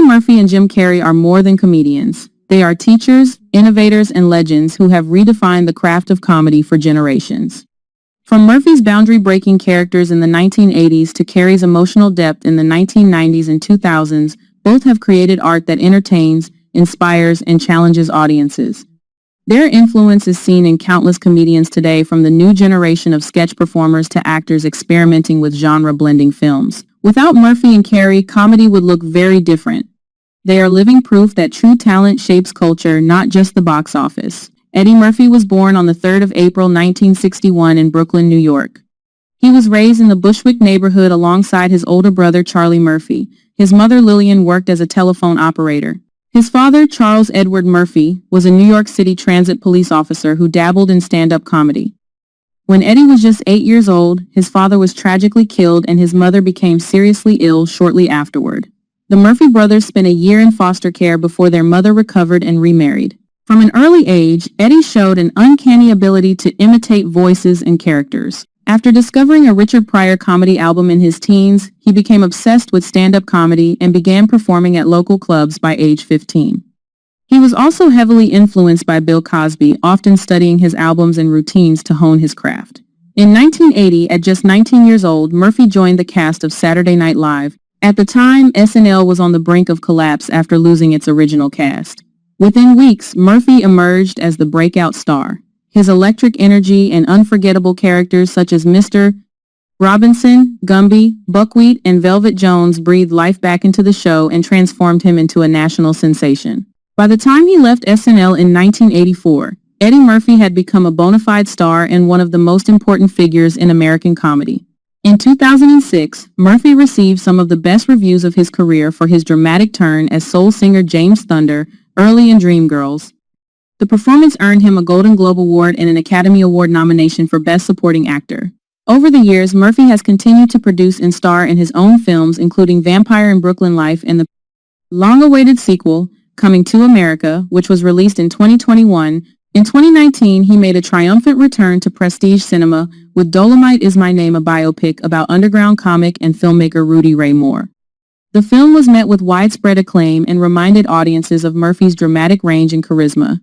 Murphy and Jim Carrey are more than comedians. They are teachers, innovators, and legends who have redefined the craft of comedy for generations. From Murphy's boundary-breaking characters in the 1980s to Carrey's emotional depth in the 1990s and 2000s, both have created art that entertains, inspires, and challenges audiences. Their influence is seen in countless comedians today, from the new generation of sketch performers to actors experimenting with genre-blending films. Without Murphy and Carrey, comedy would look very different. They are living proof that true talent shapes culture, not just the box office. Eddie Murphy was born on the 3rd of April 1961 in Brooklyn, New York. He was raised in the Bushwick neighborhood alongside his older brother Charlie Murphy. His mother Lillian worked as a telephone operator. His father, Charles Edward Murphy, was a New York City transit police officer who dabbled in stand-up comedy. When Eddie was just 8 years old, his father was tragically killed and his mother became seriously ill shortly afterward. The Murphy brothers spent a year in foster care before their mother recovered and remarried. From an early age, Eddie showed an uncanny ability to imitate voices and characters. After discovering a Richard Pryor comedy album in his teens, he became obsessed with stand-up comedy and began performing at local clubs by age 15. He was also heavily influenced by Bill Cosby, often studying his albums and routines to hone his craft. In 1980, at just 19 years old, Murphy joined the cast of Saturday Night Live. At the time, SNL was on the brink of collapse after losing its original cast. Within weeks, Murphy emerged as the breakout star. His electric energy and unforgettable characters such as Mr. Robinson, Gumby, Buckwheat, and Velvet Jones breathed life back into the show and transformed him into a national sensation. By the time he left SNL in 1984, Eddie Murphy had become a bona fide star and one of the most important figures in American comedy. In 2006, Murphy received some of the best reviews of his career for his dramatic turn as soul singer James Thunder early in Dreamgirls. The performance earned him a Golden Globe Award and an Academy Award nomination for Best Supporting Actor. Over the years, Murphy has continued to produce and star in his own films, including Vampire in Brooklyn Life and the long-awaited sequel, Coming to America, which was released in 2021. In 2019, he made a triumphant return to prestige cinema with Dolomite Is My Name, a biopic about underground comic and filmmaker Rudy Ray Moore. The film was met with widespread acclaim and reminded audiences of Murphy's dramatic range and charisma.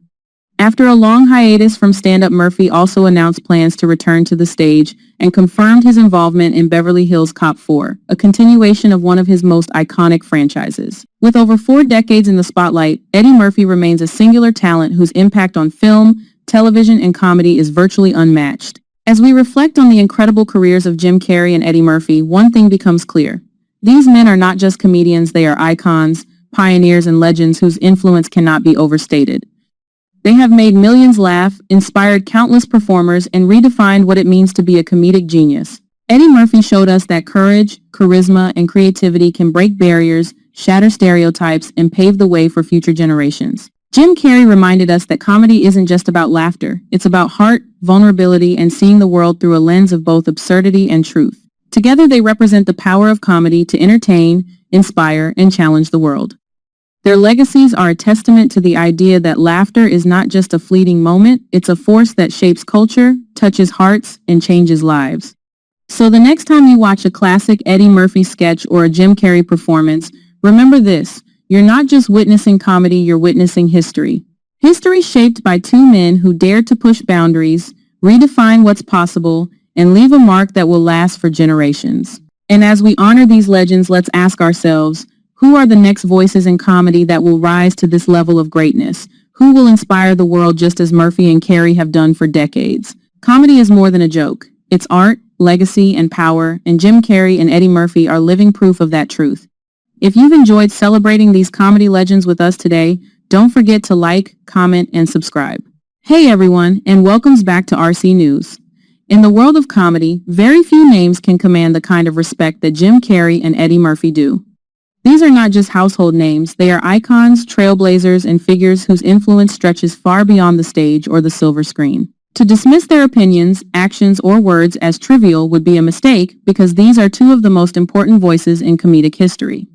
After a long hiatus from stand-up, Murphy also announced plans to return to the stage and confirmed his involvement in Beverly Hills Cop 4, a continuation of one of his most iconic franchises. With over 4 decades in the spotlight, Eddie Murphy remains a singular talent whose impact on film, television, and comedy is virtually unmatched. As we reflect on the incredible careers of Jim Carrey and Eddie Murphy, one thing becomes clear. These men are not just comedians, they are icons, pioneers, and legends whose influence cannot be overstated. They have made millions laugh, inspired countless performers, and redefined what it means to be a comedic genius. Eddie Murphy showed us that courage, charisma, and creativity can break barriers, shatter stereotypes, and pave the way for future generations. Jim Carrey reminded us that comedy isn't just about laughter. It's about heart, vulnerability, and seeing the world through a lens of both absurdity and truth. Together, they represent the power of comedy to entertain, inspire, and challenge the world. Their legacies are a testament to the idea that laughter is not just a fleeting moment, it's a force that shapes culture, touches hearts, and changes lives. So the next time you watch a classic Eddie Murphy sketch or a Jim Carrey performance, remember this: you're not just witnessing comedy, you're witnessing history. History shaped by two men who dared to push boundaries, redefine what's possible, and leave a mark that will last for generations. And as we honor these legends, let's ask ourselves, who are the next voices in comedy that will rise to this level of greatness? Who will inspire the world just as Murphy and Carrey have done for decades? Comedy is more than a joke. It's art, legacy, and power, and Jim Carrey and Eddie Murphy are living proof of that truth. If you've enjoyed celebrating these comedy legends with us today, don't forget to like, comment, and subscribe. Hey everyone, and welcome back to RC News. In the world of comedy, very few names can command the kind of respect that Jim Carrey and Eddie Murphy do. These are not just household names, they are icons, trailblazers, and figures whose influence stretches far beyond the stage or the silver screen. To dismiss their opinions, actions, or words as trivial would be a mistake, because these are two of the most important voices in comedic history.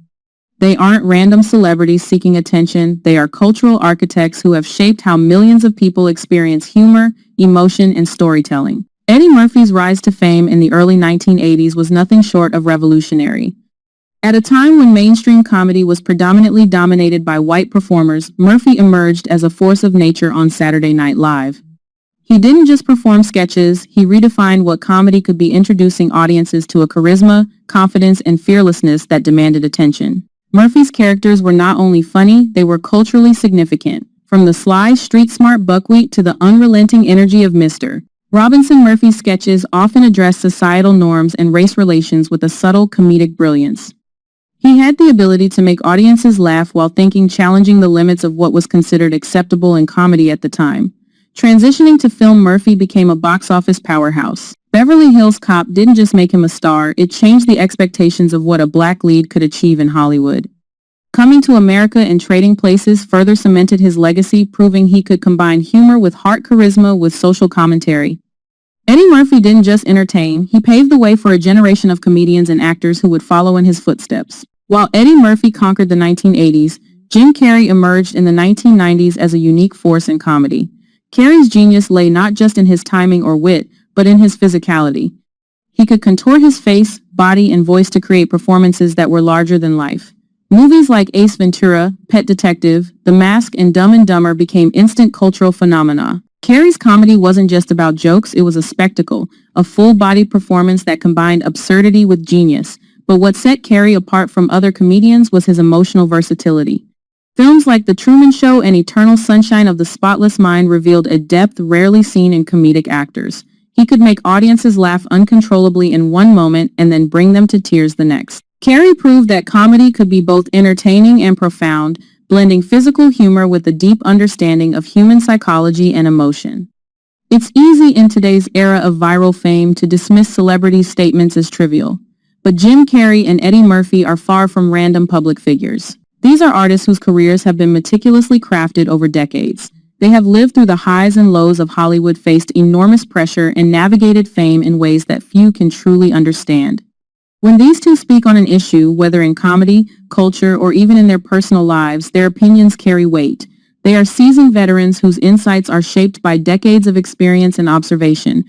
They aren't random celebrities seeking attention, they are cultural architects who have shaped how millions of people experience humor, emotion, and storytelling. Eddie Murphy's rise to fame in the early 1980s was nothing short of revolutionary. At a time when mainstream comedy was predominantly dominated by white performers, Murphy emerged as a force of nature on Saturday Night Live. He didn't just perform sketches, he redefined what comedy could be, introducing audiences to a charisma, confidence, and fearlessness that demanded attention. Murphy's characters were not only funny, they were culturally significant. From the sly, street-smart Buckwheat to the unrelenting energy of Mr. Robinson, Murphy's sketches often addressed societal norms and race relations with a subtle comedic brilliance. He had the ability to make audiences laugh while challenging the limits of what was considered acceptable in comedy at the time. Transitioning to film, Murphy became a box office powerhouse. Beverly Hills Cop didn't just make him a star, it changed the expectations of what a black lead could achieve in Hollywood. Coming to America and Trading Places further cemented his legacy, proving he could combine humor with heart, charisma with social commentary. Eddie Murphy didn't just entertain, he paved the way for a generation of comedians and actors who would follow in his footsteps. While Eddie Murphy conquered the 1980s, Jim Carrey emerged in the 1990s as a unique force in comedy. Carrey's genius lay not just in his timing or wit, but in his physicality. He could contort his face, body, and voice to create performances that were larger than life. Movies like Ace Ventura, Pet Detective, The Mask, and Dumb and Dumber became instant cultural phenomena. Carrey's comedy wasn't just about jokes, it was a spectacle, a full-body performance that combined absurdity with genius. But what set Carrey apart from other comedians was his emotional versatility. Films like The Truman Show and Eternal Sunshine of the Spotless Mind revealed a depth rarely seen in comedic actors. He could make audiences laugh uncontrollably in one moment and then bring them to tears the next. Carrey proved that comedy could be both entertaining and profound, blending physical humor with a deep understanding of human psychology and emotion. It's easy in today's era of viral fame to dismiss celebrities' statements as trivial. But Jim Carrey and Eddie Murphy are far from random public figures. These are artists whose careers have been meticulously crafted over decades. They have lived through the highs and lows of Hollywood, faced enormous pressure, and navigated fame in ways that few can truly understand. When these two speak on an issue, whether in comedy, culture, or even in their personal lives, their opinions carry weight. They are seasoned veterans whose insights are shaped by decades of experience and observation.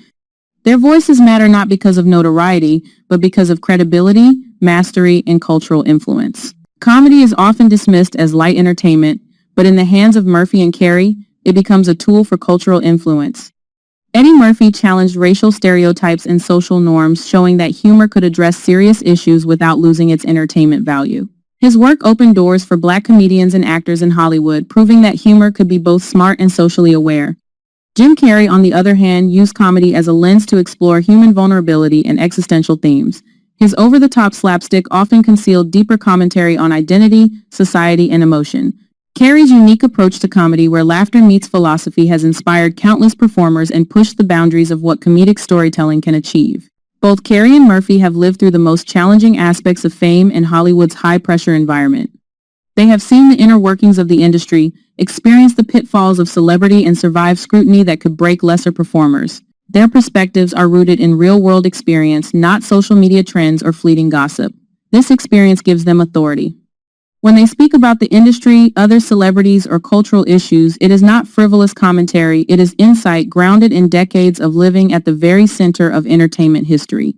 Their voices matter not because of notoriety, but because of credibility, mastery, and cultural influence. Comedy is often dismissed as light entertainment, but in the hands of Murphy and Carrey, it becomes a tool for cultural influence. Eddie Murphy challenged racial stereotypes and social norms, showing that humor could address serious issues without losing its entertainment value. His work opened doors for black comedians and actors in Hollywood, proving that humor could be both smart and socially aware. Jim Carrey, on the other hand, used comedy as a lens to explore human vulnerability and existential themes. His over-the-top slapstick often concealed deeper commentary on identity, society, and emotion. Carrey's unique approach to comedy, where laughter meets philosophy, has inspired countless performers and pushed the boundaries of what comedic storytelling can achieve. Both Carrey and Murphy have lived through the most challenging aspects of fame and Hollywood's high-pressure environment. They have seen the inner workings of the industry, experienced the pitfalls of celebrity, and survived scrutiny that could break lesser performers. Their perspectives are rooted in real-world experience, not social media trends or fleeting gossip. This experience gives them authority. When they speak about the industry, other celebrities, or cultural issues, it is not frivolous commentary, it is insight grounded in decades of living at the very center of entertainment history.